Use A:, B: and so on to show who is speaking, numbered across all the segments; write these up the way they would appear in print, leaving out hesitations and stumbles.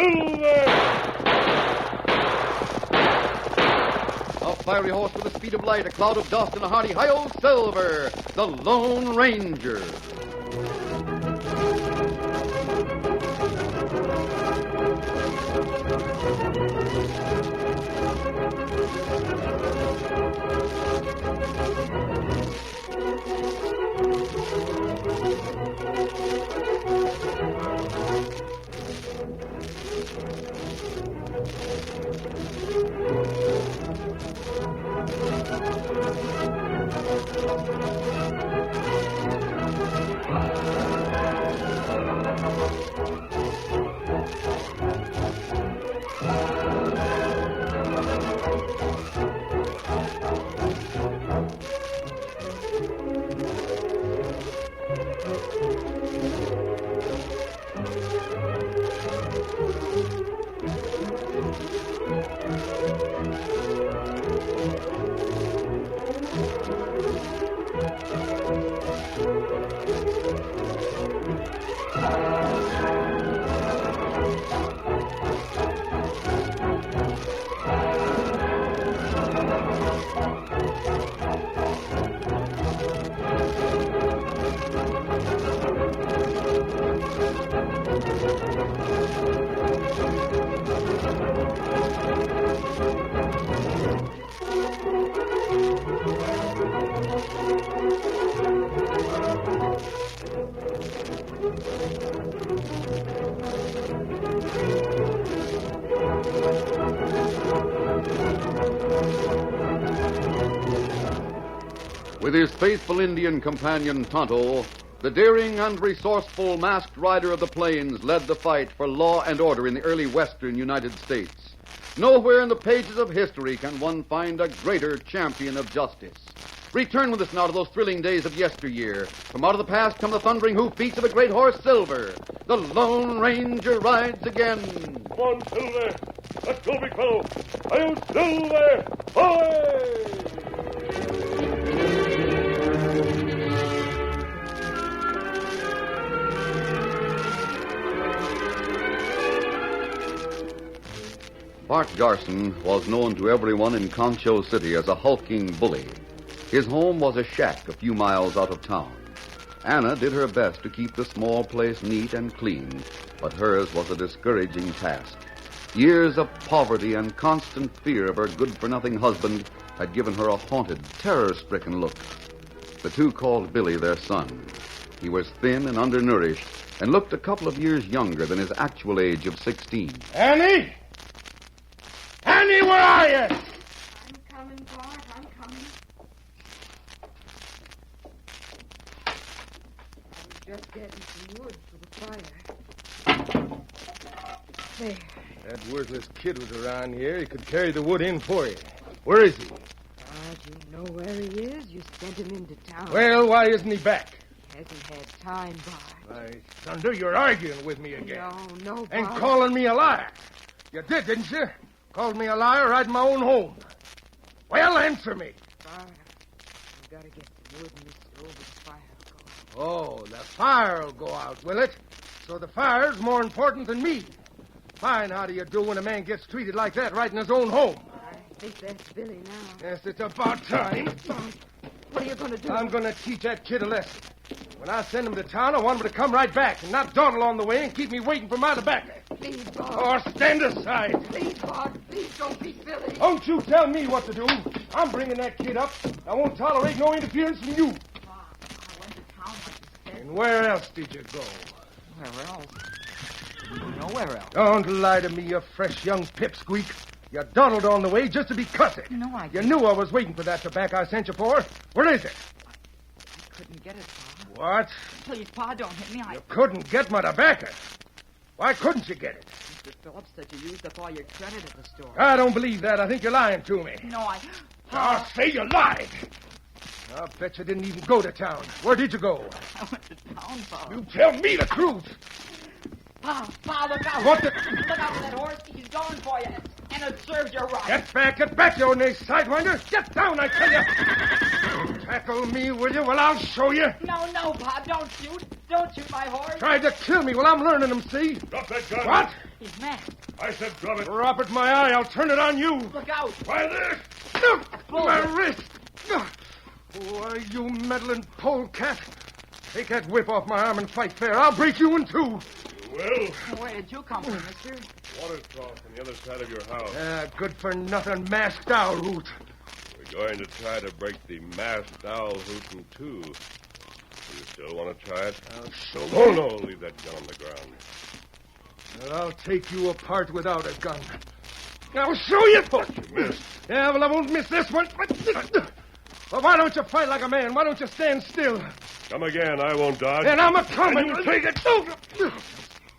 A: Silver!
B: A fiery horse with the speed of light, a cloud of dust, and a hearty hi-yo Silver, the Lone Ranger. With his faithful Indian companion Tonto, the daring and resourceful masked rider of the plains led the fight for law and order in the early western United States. Nowhere in the pages of history can one find a greater champion of justice. Return with us now to those thrilling days of yesteryear. From out of the past come the thundering hoofbeats of the great horse Silver. The Lone Ranger rides again.
A: Come on, Silver. Let's go, big fellow. Hi-yo, Silver! Hoy!
B: Bart Garson was known to everyone in Concho City as a hulking bully. His home was a shack a few miles out of town. Anna did her best to keep the small place neat and clean, but hers was a discouraging task. Years of poverty and constant fear of her good-for-nothing husband had given her a haunted, terror-stricken look. The two called Billy their son. He was thin and undernourished and looked a couple of years younger than his actual age of 16.
A: Annie! Annie, where are you?
C: I'm coming, Bart. I'm coming. I was just getting some wood for the fire. There.
A: That worthless kid was around here. He could carry the wood in for you. Where is he?
C: Bart, you know where he is. You sent him into town.
A: Well, why isn't he back?
C: He hasn't had time, Bart.
A: Why, Thunder, you're arguing with me again.
C: No, Bart.
A: And calling me a liar. You did, didn't you? Called me a liar right in my own home. Well, answer me.
C: Bart, I've got to get the wood in this stove. The fire will go out.
A: Oh, the fire will go out, will it? So the fire's more important than me. Fine, how do you do when a man gets treated like that right in his own home?
C: I think that's Billy now.
A: Yes, it's about time.
C: Bart, what are you going to do?
A: I'm going to teach that kid a lesson. When I send him to town, I want him to come right back and not dawdle on the way and keep me waiting for my tobacco.
C: Please, Bart.
A: Or stand aside.
C: Please, Bart. Please don't beat Billy.
A: Don't you tell me what to do. I'm bringing that kid up. I won't tolerate no interference from you.
C: Bart, I went to town like you said.
A: And where else did you go?
C: Where else? Nowhere else.
A: Don't lie to me, you fresh young pipsqueak. You dawdled on the way just to be cussed.
C: No, I
A: You
C: didn't.
A: knew I was waiting for that tobacco I sent you for. Where is it?
C: I couldn't get it, Pa.
A: What?
C: Please, Pa, don't hit me.
A: You couldn't get my tobacco. Why couldn't you get it?
C: Mr. Phillips said you used up all your credit at the store.
A: I don't believe that. I think you're lying to me.
C: No,
A: I'll say you lied. I'll bet you didn't even go to town. Where did you go?
C: I went to town, Pa.
A: You tell me the truth.
C: Pa, look out.
A: What the...
C: Look out for that horse. He's going for you.
D: man. It serves you right.
A: Get back, you nice sidewinder. Get down, I tell you. Tackle me, will you? Well, I'll show you.
D: No, Pa, don't shoot. Don't shoot my horse.
A: Tried to kill me. Well, I'm learning them, see?
E: Drop that gun.
A: What?
D: He's mad.
E: I said drop it.
A: Drop at my eye. I'll turn it on you.
D: Look out.
E: Try this.
A: My wrist. Why, you meddling polecat. Take that whip off my arm and fight fair. I'll break you in two.
E: Well,
D: Where did you come from, mister?
E: water trough on the other side of your house.
A: Good-for-nothing masked owl hoot.
E: We're going to try to break the masked owl hoot in two. You still want to try it?
A: I'll show you.
E: Oh, no, leave that gun on the ground.
A: Well, I'll take you apart without a gun. I'll show you.
E: You missed.
A: Yeah, well, I won't miss this one. Well, why don't you fight like a man? Why don't you stand still?
E: Come again. I won't dodge.
A: And I'm a-coming.
E: And you take it.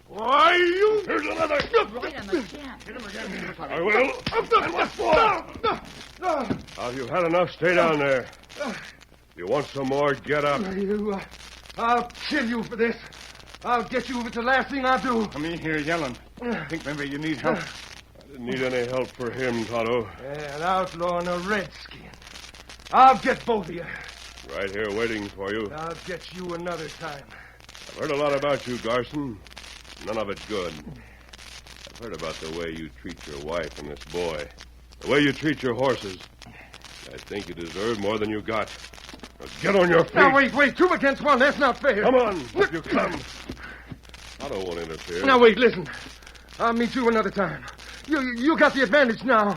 A: Why, you...
E: Here's another.
D: Right on the chin.
E: Hit him again. I will.
A: And what for?
E: Now, if you've had enough, stay down there. If you want some more, get up.
A: I'll kill you for this. I'll get you if it's the last thing I do.
F: Come in here yelling. I think maybe you need help.
E: I didn't need any help for him, Tonto.
A: Yeah, an outlaw and a redskin. I'll get both of you.
E: Right here waiting for you.
A: I'll get you another time.
E: I've heard a lot about you, Garson. None of it good. I've heard about the way you treat your wife and this boy. The way you treat your horses. I think you deserve more than you got. Now get on your feet.
A: Now, wait. 2 against 1. That's not fair.
E: Come on. Up you come. Tonto won't interfere.
A: Now, wait, listen. I'll meet you another time. You got the advantage now.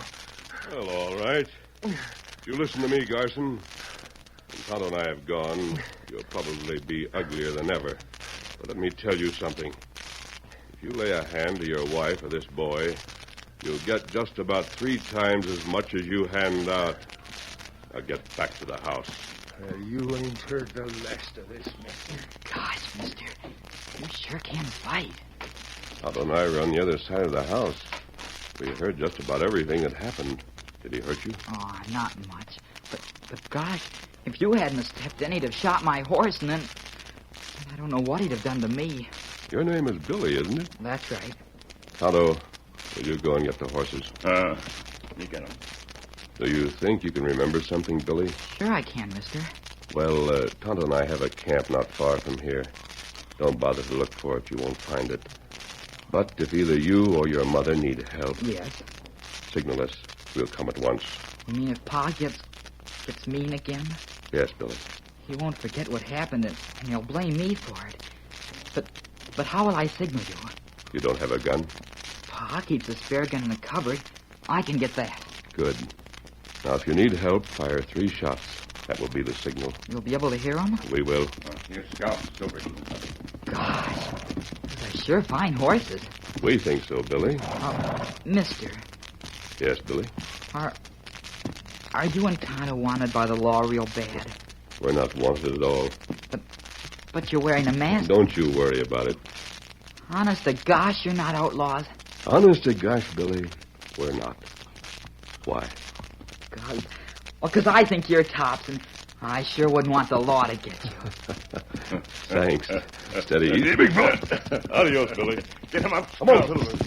E: Well, all right. You listen to me, Garson. When Tonto and I have gone, you'll probably be uglier than ever. But let me tell you something. If you lay a hand to your wife or this boy, you'll get just about 3 times as much as you hand out. Now get back to the house.
A: You ain't heard the last of this, mister.
D: Gosh, mister, you sure can fight.
E: Tonto and I were on the other side of the house. We heard just about everything that happened. Did he hurt you?
D: Oh, not much. But gosh, if you hadn't have stepped in, he'd have shot my horse, and then I don't know what he'd have done to me.
E: Your name is Billy, isn't it?
D: That's right.
E: Tonto, will you go and get the horses?
F: You get 'em.
E: Do you think you can remember something, Billy?
D: Sure I can, mister.
E: Well, Tonto and I have a camp not far from here. Don't bother to look for it. You won't find it. But if either you or your mother need help,
D: Yes.
E: signal us. We'll come at once.
D: You mean if Pa gets mean again?
E: Yes, Billy.
D: He won't forget what happened, and he'll blame me for it. But how will I signal you?
E: You don't have a gun?
D: Pa keeps a spare gun in the cupboard. I can get that.
E: Good. Now, if you need help, fire 3 shots. That will be the signal.
D: You'll be able to hear him?
E: We will.
F: Your scalp's over.
D: Gosh, those are sure fine horses.
E: We think so, Billy.
D: Mister,
E: Yes, Billy?
D: are you and Tonto wanted by the law real bad?
E: We're not wanted at all.
D: But you're wearing a mask.
E: Don't you worry about it.
D: Honest to gosh, you're not outlaws.
E: Honest to gosh, Billy, we're not. Why?
D: God. Well, 'cause I think you're tops, and I sure wouldn't want the law to get you.
E: Thanks. Steady. Easy, big fella. Adios, Billy.
F: Get him up.
E: Come on, Silver.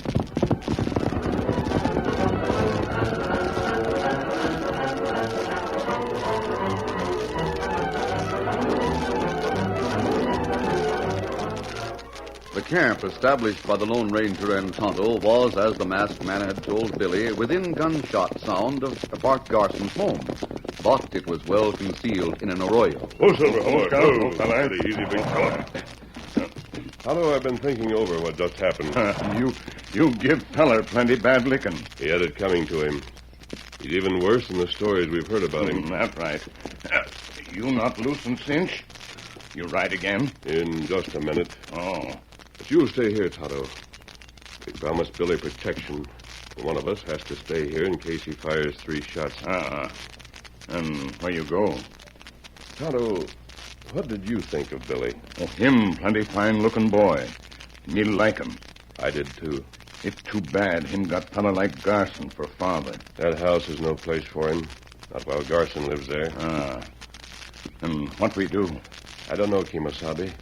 B: The camp established by the Lone Ranger and Tonto was, as the masked man had told Billy, within gunshot sound of Bart Garson's home. But it was well concealed in an arroyo.
E: Oh, Silver.
F: Oh, fella.
E: Easy, big fella. Tonto, I've been thinking over what just happened.
F: You give feller plenty bad licking.
E: He had it coming to him. He's even worse than the stories we've heard about him.
F: That's right. You not loose and cinch? You ride again?
E: In just a minute.
F: Oh.
E: But you'll stay here, Tonto. We promised Billy protection. One of us has to stay here in case he fires 3 shots.
F: And where you go?
E: Tonto, what did you think of Billy?
F: Oh, him plenty fine-looking boy. Me like him.
E: I did, too.
F: It's too bad him got fella like Garson for father.
E: That house is no place for him. Not while Garson lives there.
F: And what we do?
E: I don't know, Kemosabe.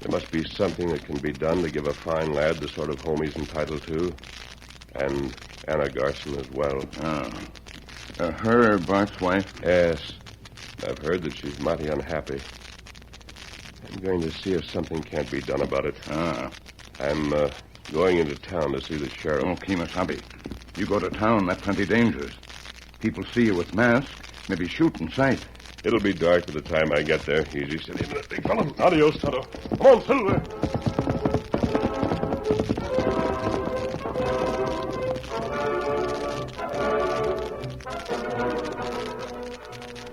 E: There must be something that can be done to give a fine lad the sort of home he's entitled to. And Anna Garson as well.
F: Her, Bart's wife?
E: Yes. I've heard that she's mighty unhappy. I'm going to see if something can't be done about it. I'm going into town to see the sheriff.
F: Oh, Kemosabe. You go to town, that's plenty dangerous. People see you with masks, maybe shoot in sight.
E: It'll be dark by the time I get there. Easy, steady, minute, big fella. Adios, Tonto. Come on, Silver.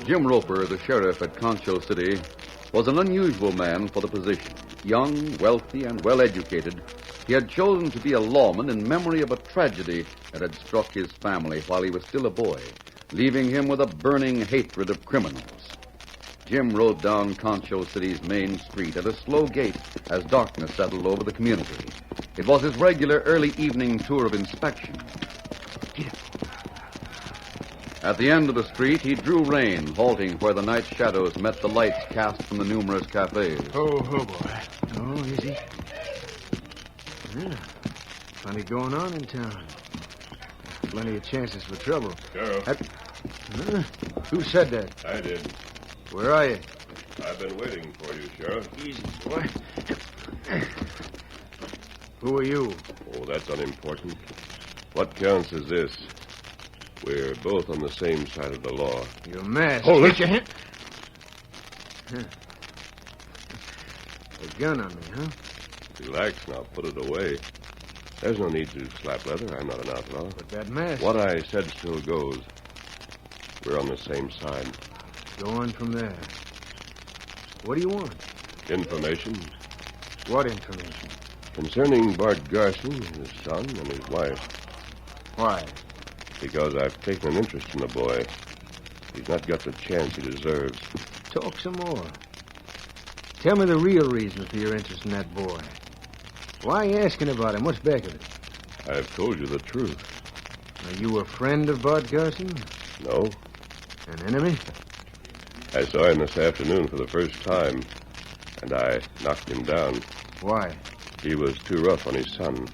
B: Jim Roper, the sheriff at Concho City, was an unusual man for the position. Young, wealthy, and well-educated, he had chosen to be a lawman in memory of a tragedy that had struck his family while he was still a boy, leaving him with a burning hatred of criminals. Jim rode down Concho City's main street at a slow gait as darkness settled over the community. It was his regular early evening tour of inspection. At the end of the street, he drew rein, halting where the night shadows met the lights cast from the numerous cafes.
A: Oh, boy. Oh, easy. Yeah. Plenty going on in town. Plenty of chances for trouble.
E: Sheriff.
A: Who said that?
E: I did.
A: Where are you?
E: I've been waiting for you, Sheriff.
A: Easy, boy. Who are you?
E: Oh, that's unimportant. What counts is this. We're both on the same side of the law.
A: You're masked.
E: Hold it.
A: Get your hand. A gun on me, huh?
E: Relax now. Put it away. There's no need to slap leather. I'm not an outlaw.
A: But that mask.
E: What I said still goes. We're on the same side.
A: Go on from there. What do you want?
E: Information
A: What information?
E: concerning Bart Garson, his son, and his wife.
A: Why?
E: Because I've taken an interest in the boy. He's not got the chance he deserves.
A: Talk some more. Tell me the real reason for your interest in that boy. Why are you asking about him? What's back of it?
E: I've told you the truth.
A: Are you a friend of Bart Garson?
E: No?
A: An enemy?
E: I saw him this afternoon for the first time, and I knocked him down.
A: Why?
E: He was too rough on his son.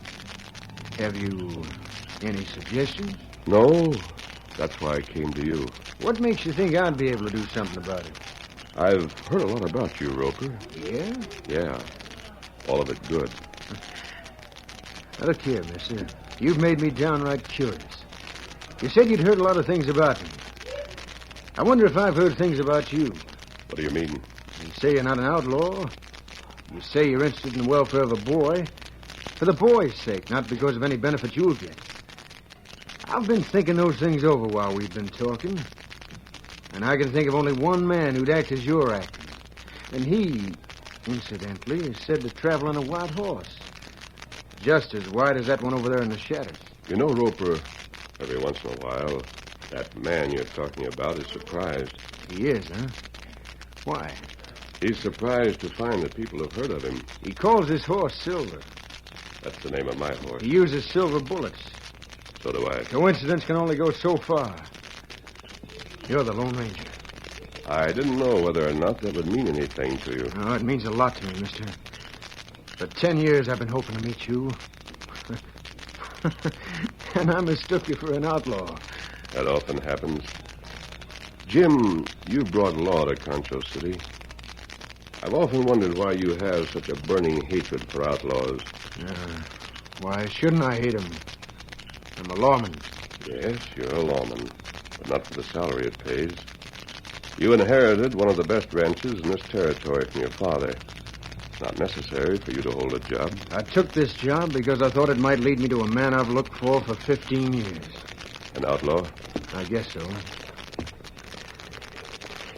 A: Have you any suggestions?
E: No, that's why I came to you.
A: What makes you think I'd be able to do something about it?
E: I've heard a lot about you, Roper.
A: Yeah?
E: Yeah, all of it good.
A: Now, look here, mister. You've made me downright curious. You said you'd heard a lot of things about me. I wonder if I've heard things about you.
E: What do you mean?
A: You say you're not an outlaw. You say you're interested in the welfare of a boy. For the boy's sake, not because of any benefit you'll get. I've been thinking those things over while we've been talking. And I can think of only one man who'd act as you're acting. And he, incidentally, is said to travel on a white horse. Just as white as that one over there in the shadows.
E: You know, Roper, every once in a while, that man you're talking about is surprised.
A: He is, huh? Why?
E: He's surprised to find that people have heard of him.
A: He calls his horse Silver.
E: That's the name of my horse.
A: He uses silver bullets.
E: So do I.
A: Coincidence can only go so far. You're the Lone Ranger.
E: I didn't know whether or not that would mean anything to you.
A: Oh, it means a lot to me, mister. For 10 years I've been hoping to meet you. And I mistook you for an outlaw.
E: That often happens. Jim, you brought law to Concho City. I've often wondered why you have such a burning hatred for outlaws.
A: Why shouldn't I hate him? I'm a lawman.
E: Yes, you're a lawman, but not for the salary it pays. You inherited one of the best ranches in this territory from your father. It's not necessary for you to hold a job.
A: I took this job because I thought it might lead me to a man I've looked for 15 years.
E: An outlaw?
A: I guess so.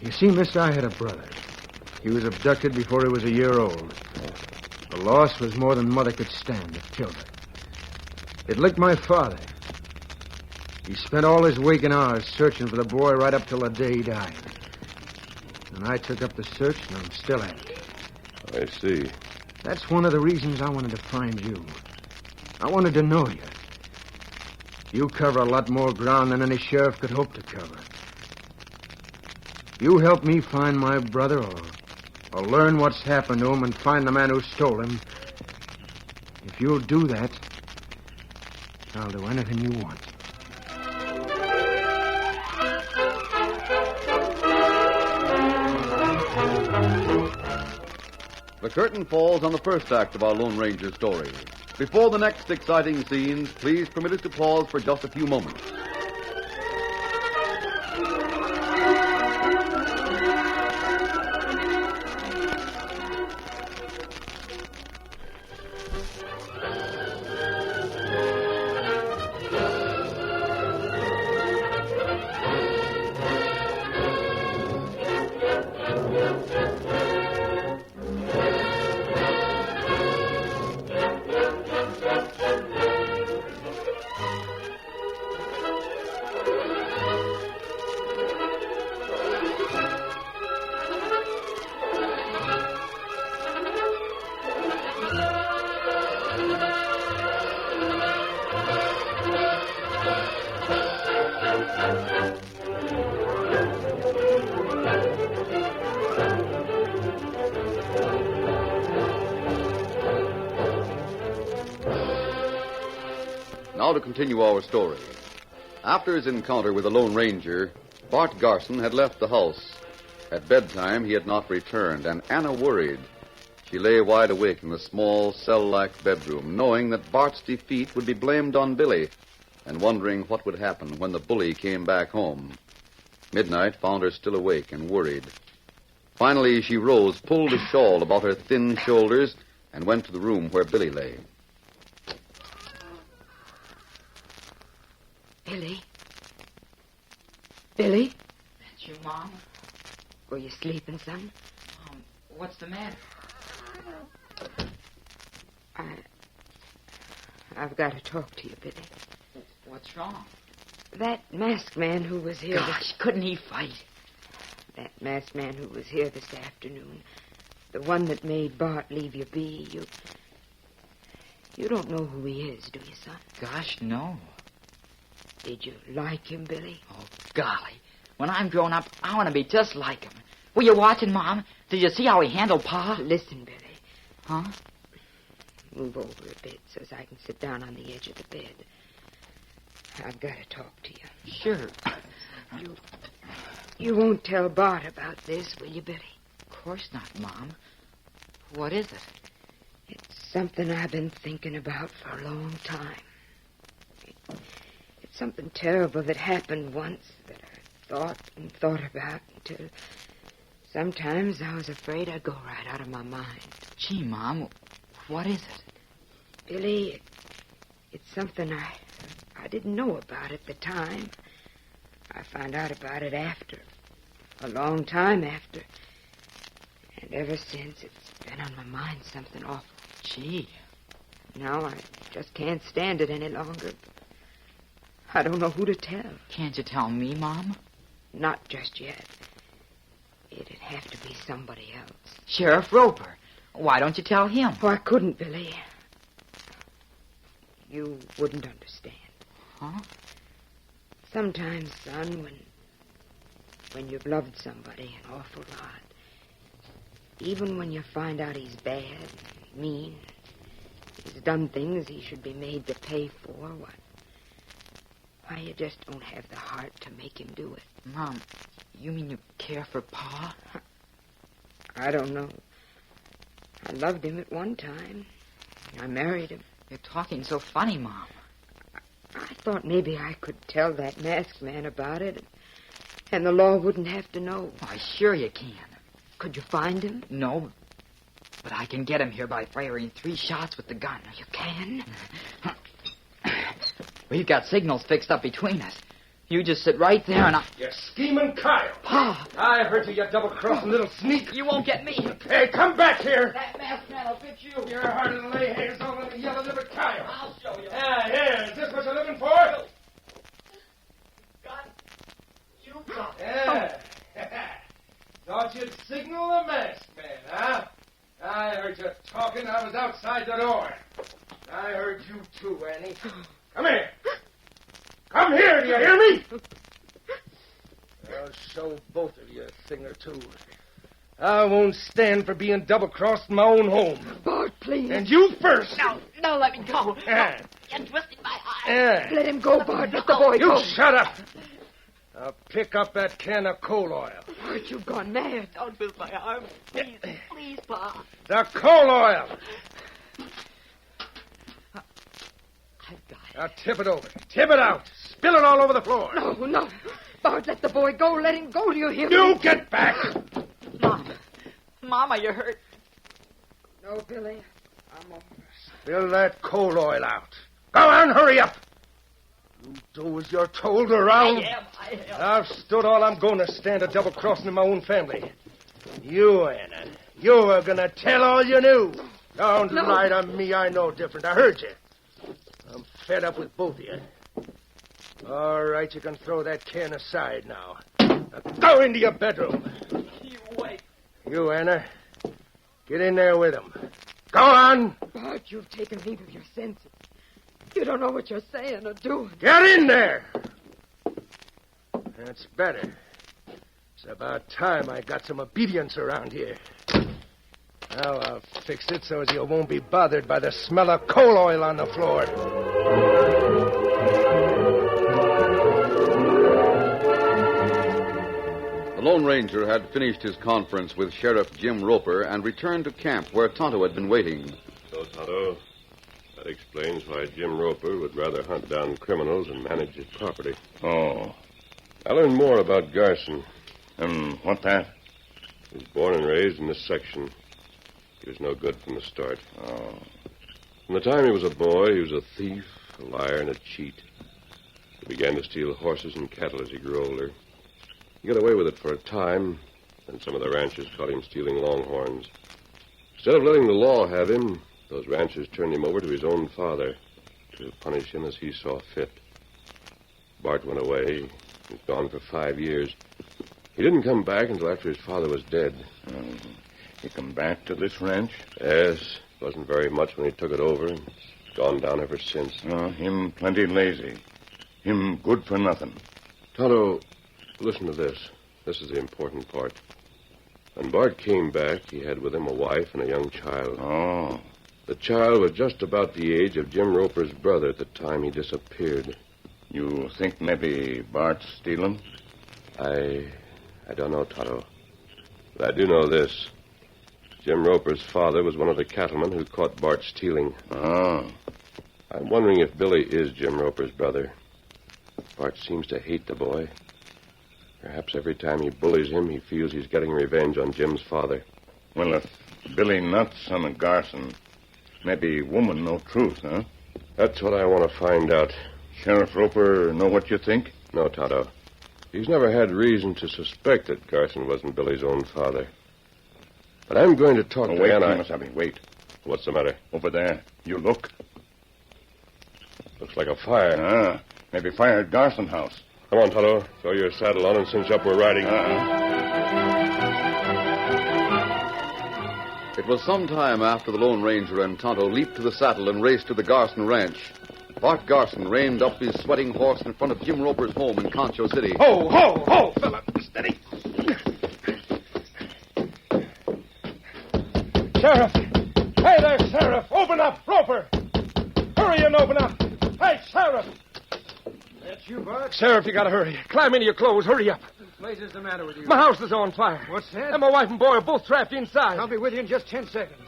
A: You see, mister, I had a brother. He was abducted before he was a year old. The loss was more than Mother could stand. It killed her. It licked my father. He spent all his waking hours searching for the boy right up till the day he died. And I took up the search, and I'm still at it.
E: I see.
A: That's one of the reasons I wanted to find you. I wanted to know you. You cover a lot more ground than any sheriff could hope to cover. You help me find my brother or learn what's happened to him and find the man who stole him. If you'll do that, I'll do anything you want.
B: The curtain falls on the first act of our Lone Ranger story. Before the next exciting scenes, please permit us to pause for just a few moments. Now to continue our story. After his encounter with the Lone Ranger, Bart Garson had left the house. At bedtime, he had not returned, and Anna worried. She lay wide awake in the small, cell-like bedroom, knowing that Bart's defeat would be blamed on Billy, and wondering what would happen when the bully came back home. Midnight found her still awake and worried. Finally, she rose, pulled a shawl about her thin shoulders, and went to the room where Billy lay.
C: Billy? Billy?
D: That's you, Mom?
C: Were you sleeping, son?
D: What's the matter?
C: I've got to talk to you, Billy.
D: What's wrong?
C: That masked man who was here...
D: Gosh, couldn't he fight?
C: That masked man who was here this afternoon. The one that made Bart leave you be. You don't know who he is, do you, son?
D: Gosh, no.
C: Did you like him, Billy?
D: Oh, golly. When I'm grown up, I want to be just like him. Were you watching, Mom? Did you see how he handled Pa?
C: Listen, Billy.
D: Huh?
C: Move over a bit so as I can sit down on the edge of the bed. I've got to talk to you.
D: Sure.
C: You won't tell Bart about this, will you, Billy?
D: Of course not, Mom. What is it?
C: It's something I've been thinking about for a long time. It's something terrible that happened once that I thought and thought about until sometimes I was afraid I'd go right out of my mind.
D: Gee, Mom, what is it?
C: Billy, it's something I didn't know about at the time. I found out about it after, a long time after. And ever since, it's been on my mind something awful.
D: Gee.
C: Now I just can't stand it any longer. I don't know who to tell.
D: Can't you tell me, Mom?
C: Not just yet. It'd have to be somebody else.
D: Sheriff Roper. Why don't you tell him?
C: Oh, I couldn't, Billy. You wouldn't understand.
D: Huh?
C: Sometimes, son, when you've loved somebody an awful lot, even when you find out he's bad, mean, he's done things he should be made to pay for, why, you just don't have the heart to make him do it.
D: Mom, you mean you care for Pa?
C: I don't know. I loved him at one time. I married him.
D: You're talking so funny, Mom.
C: I thought maybe I could tell that masked man about it, and the law wouldn't have to know.
D: Why, sure you can.
C: Could you find him?
D: No, but I can get him here by firing 3 shots with the gun.
C: You can?
D: We've got signals fixed up between us. You just sit right there and
G: You scheming Kyle.
D: Pa!
G: I heard you double-crossing little sneak.
D: You won't get me.
G: Hey, come back here.
D: That masked man will fit you.
G: You're harder to lay hands on than the yellow-livered Kyle.
D: I'll show you.
G: Here, is this what you're looking for?
D: Gun. You got it.
G: Yeah. Thought you'd signal the masked man, huh? I heard you talking. I was outside the door. I heard you too, Annie. Come here. Come here, do you hear me? I'll show both of you a thing or two. I won't stand for being double-crossed in my own home.
C: Bart, please.
G: And you first.
D: No, let me go.
G: Yeah.
D: You twisted my
G: Yeah.
C: Let him go, Bart. Let the boy
G: You
C: go.
G: shut up. I'll pick up that can of coal oil.
C: Bart, you've gone mad.
D: Don't twist my arm. Please, please, Pa.
G: The coal oil.
D: I've got it.
G: Now tip it over. Tip it out. Spill it all over the floor.
C: No, no. Bart, let the boy go. Let him go. Do you hear me?
G: You get back.
D: Mama, you're hurt.
C: No, Billy. I'm all right.
G: Spill that coal oil out. Go on, hurry up. You do as you're told around.
D: I am.
G: I've stood all I'm going to stand a double crossing in my own family. You, Anna, you were going to tell all you knew. Don't lie to me. I know different. I heard you. I'm fed up with both of you. All right, you can throw that can aside now. Now go into your bedroom.
D: You wait.
G: You, Anna, get in there with him. Go on.
C: Bart, you've taken leave of your senses. You don't know what you're saying or doing.
G: Get in there. That's better. It's about time I got some obedience around here. Now I'll fix it so as you won't be bothered by the smell of coal oil on the floor.
B: The Lone Ranger had finished his conference with Sheriff Jim Roper and returned to camp where Tonto had been waiting.
E: So, Tonto, that explains why Jim Roper would rather hunt down criminals and manage his property.
F: Oh.
E: I learned more about Garson.
F: And what that?
E: He was born and raised in this section. He was no good from the start.
F: Oh.
E: From the time he was a boy, he was a thief, a liar, and a cheat. He began to steal horses and cattle as he grew older. He got away with it for a time, and some of the ranchers caught him stealing longhorns. Instead of letting the law have him, those ranchers turned him over to his own father to punish him as he saw fit. Bart went away. He was gone for 5 years. He didn't come back until after his father was dead.
F: He come back to this ranch?
E: Yes, it wasn't very much when he took it over, and it's gone down ever since.
F: Him plenty lazy. Him good for nothing.
E: Tonto, listen to this. This is the important part. When Bart came back, he had with him a wife and a young child.
F: Oh.
E: The child was just about the age of Jim Roper's brother at the time he disappeared.
F: You think maybe Bart's stealing?
E: I don't know, Tonto. But I do know this. Jim Roper's father was one of the cattlemen who caught Bart stealing.
F: Oh.
E: I'm wondering if Billy is Jim Roper's brother. Bart seems to hate the boy. Perhaps every time he bullies him, he feels he's getting revenge on Jim's father.
F: Well, if Billy not son of Garson, maybe woman know truth, huh?
E: That's what I want to find out.
F: Sheriff Roper know what you think?
E: No, Tonto. He's never had reason to suspect that Garson wasn't Billy's own father. But I'm going to talk to
F: wait,
E: Anna.
F: Kimasabi, wait.
E: What's the matter?
F: Over there. You look.
E: Looks like a fire.
F: Maybe fire at Garson house.
E: Come on, Tonto. Throw your saddle on and cinch up. We're riding.
B: It was some time after the Lone Ranger and Tonto leaped to the saddle and raced to the Garson ranch. Bart Garson reined up his sweating horse in front of Jim Roper's home in Concho City.
G: Ho, ho, ho, fella. Steady. Sheriff. Hey there, Sheriff. Open up, Roper. Hurry and open up. Hey, Sheriff.
A: That's you, Bart?
G: Sheriff, you gotta hurry. Climb into your clothes. Hurry up.
A: What the place is the matter with you?
G: My house is on fire.
A: What's that?
G: And my wife and boy are both trapped inside.
A: I'll be with you in just 10 seconds.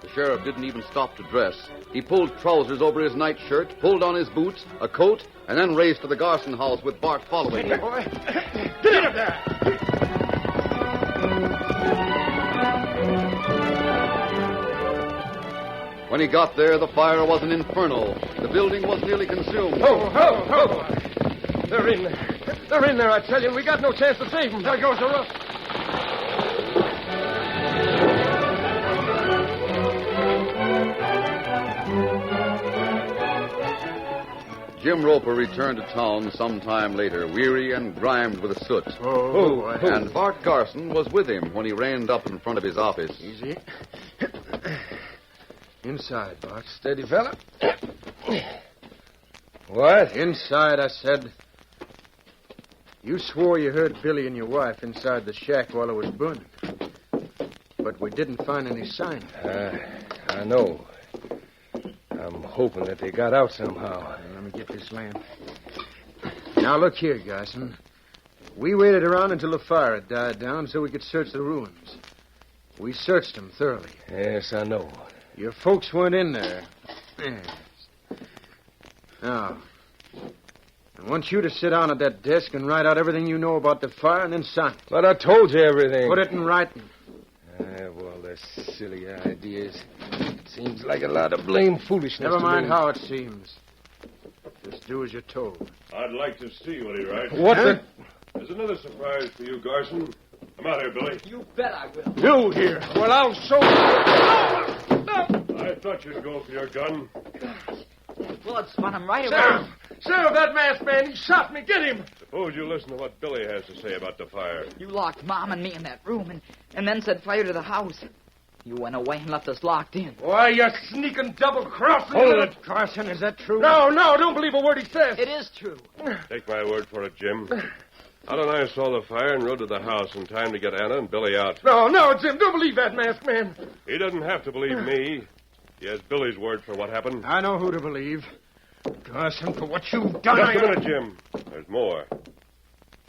B: The sheriff didn't even stop to dress. He pulled trousers over his nightshirt, pulled on his boots, a coat, and then raced to the Garson house with Bart following.
G: Hey, boy. Get up there.
B: When he got there, the fire was an inferno. The building was nearly consumed.
G: Ho, ho, ho. They're in there. They're in there, I tell you, and we got no chance to save them. There goes the roof.
B: Jim Roper returned to town some time later, weary and grimed with soot. And Bart Garson was with him when he reined up in front of his office.
A: Easy. Inside, Bart.
G: Steady, fella. What?
A: Inside, I said. You swore you heard Billy and your wife inside the shack while it was burning. But we didn't find any sign.
G: I know. I'm hoping that they got out somehow.
A: Let me get this lamp. Now, look here, Garson. We waited around until the fire had died down so we could search the ruins. We searched them thoroughly.
G: Yes, I know.
A: Your folks weren't in there. Yes. Now, I want you to sit down at that desk and write out everything you know about the fire and then sign it.
G: But I told you everything.
A: Put it in writing.
G: Well, they're silly ideas. It seems like a lot of blame foolishness.
A: Never
G: to
A: mind
G: me.
A: how it seems. Just do as you're told.
E: I'd like to see what he writes.
G: What the...
E: There's another surprise for you, Garson. Come out here, Billy.
D: You bet I will.
G: You here? Well, I'll show you.
E: I thought you'd go for your gun.
D: Bullets spun him right
G: Sheriff!
D: around.
G: Sheriff, that masked man, he shot me. Get him!
E: Suppose you listen to what Billy has to say about the fire.
D: You locked Mom and me in that room and then set fire to the house. You went away and left us locked in.
G: Why, you sneaking double-crossing...
A: Hold it, Carson. Is that true?
G: No, don't believe a word he says.
D: It is true.
E: Take my word for it, Jim. Otto and I saw the fire and rode to the house in time to get Anna and Billy out.
G: No, Jim, don't believe that masked man.
E: He doesn't have to believe me. He has Billy's word for what happened.
A: I know who to believe. Carson, for what you've done...
E: Just a minute, Jim. There's more.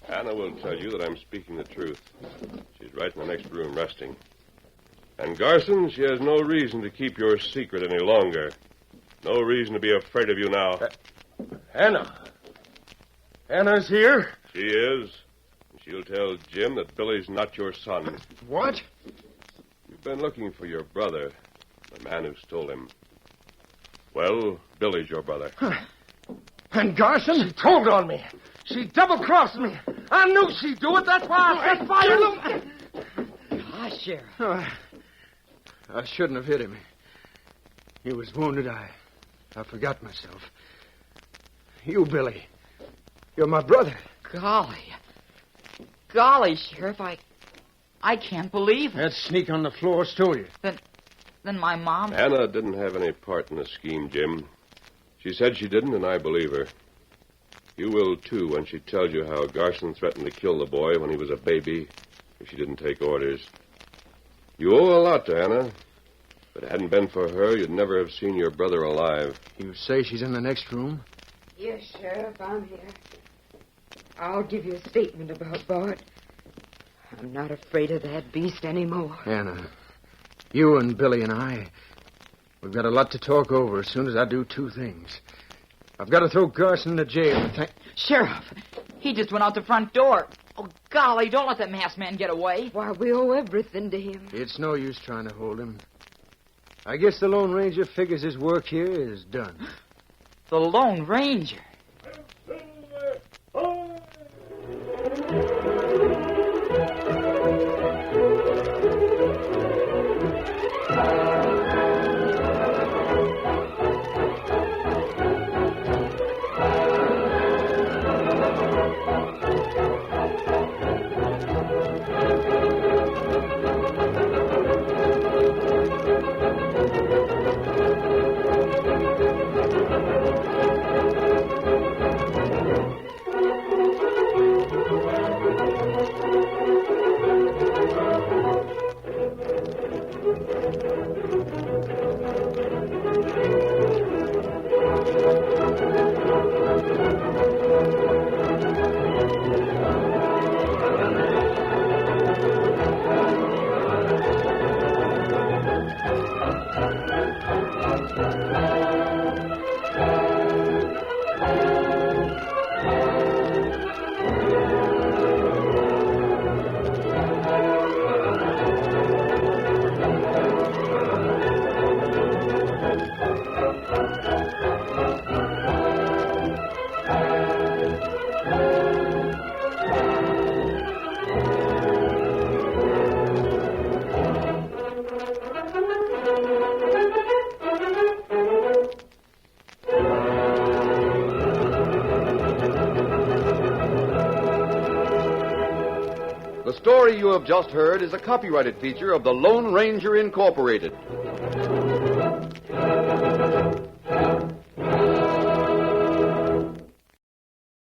E: Anna will tell you that I'm speaking the truth. She's right in the next room resting. And, Garson, she has no reason to keep your secret any longer. No reason to be afraid of you now.
G: Anna. Anna's here?
E: She is. She'll tell Jim that Billy's not your son.
A: What?
E: You've been looking for your brother, the man who stole him. Well, Billy's your brother.
A: And Garson?
G: She told on me. She double-crossed me. I knew she'd do it. That's why I set fire to them.
D: Gosh, Sheriff.
A: Oh, I shouldn't have hit him. He was wounded. I forgot myself. You, Billy. You're my brother.
D: Golly, Sheriff, I can't believe it.
A: That sneak on the floor stole you.
D: Then my mom...
E: Anna didn't have any part in the scheme, Jim. She said she didn't, and I believe her. You will, too, when she tells you how Garson threatened to kill the boy when he was a baby if she didn't take orders. You owe a lot to Anna. If it hadn't been for her, you'd never have seen your brother alive.
A: You say she's in the next room?
C: Yes, Sheriff, I'm here. I'll give you a statement about Bart. I'm not afraid of that beast anymore.
A: Anna, you and Billy and we've got a lot to talk over as soon as I do two things. I've got to throw Garson into jail.
D: Sheriff, he just went out the front door. Oh, golly, don't let that masked man get away.
C: Why, we owe everything to him.
A: It's no use trying to hold him. I guess the Lone Ranger figures his work here is done.
D: The Lone Ranger.
B: The story you have just heard is a copyrighted feature of the Lone Ranger Incorporated.